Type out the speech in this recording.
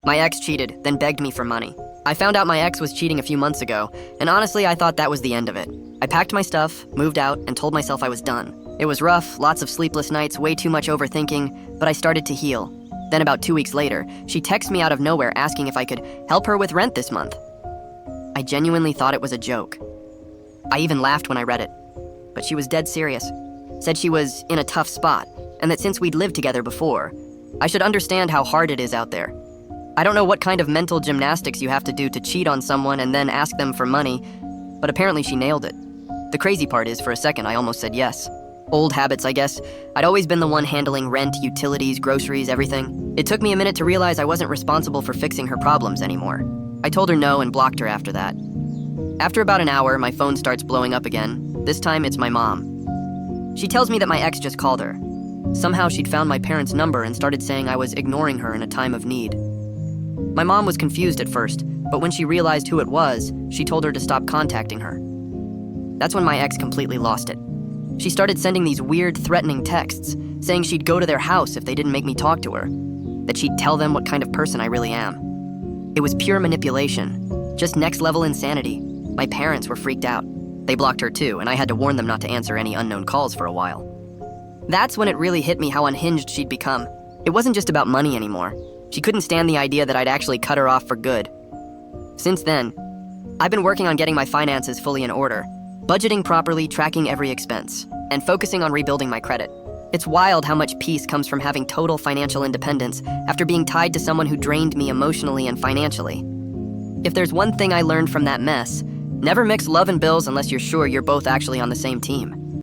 My ex cheated, then begged me for money. I found out my ex was cheating a few months ago, and honestly, I thought that was the end of it. I packed my stuff, moved out, and told myself I was done. It was rough, lots of sleepless nights, way too much overthinking, but I started to heal. Then about 2 weeks later, she texted me out of nowhere asking if I could help her with rent this month. I genuinely thought it was a joke. I even laughed when I read it. But she was dead serious. Said she was in a tough spot, and that since we'd lived together before, I should understand how hard it is out there. I don't know what kind of mental gymnastics you have to do to cheat on someone and then ask them for money, but apparently she nailed it. The crazy part is, for a second, I almost said yes. Old habits, I guess. I'd always been the one handling rent, utilities, groceries, everything. It took me a minute to realize I wasn't responsible for fixing her problems anymore. I told her no and blocked her after that. After about an hour, my phone starts blowing up again. This time, it's my mom. She tells me that my ex just called her. Somehow she'd found my parents' number and started saying I was ignoring her in a time of need. My mom was confused at first, but when she realized who it was, she told her to stop contacting her. That's when my ex completely lost it. She started sending these weird, threatening texts, saying she'd go to their house if they didn't make me talk to her, that she'd tell them what kind of person I really am. It was pure manipulation, just next-level insanity. My parents were freaked out. They blocked her too, and I had to warn them not to answer any unknown calls for a while. That's when it really hit me how unhinged she'd become. It wasn't just about money anymore. She couldn't stand the idea that I'd actually cut her off for good. Since then, I've been working on getting my finances fully in order, budgeting properly, tracking every expense, and focusing on rebuilding my credit. It's wild how much peace comes from having total financial independence after being tied to someone who drained me emotionally and financially. If there's one thing I learned from that mess, never mix love and bills unless you're sure you're both actually on the same team.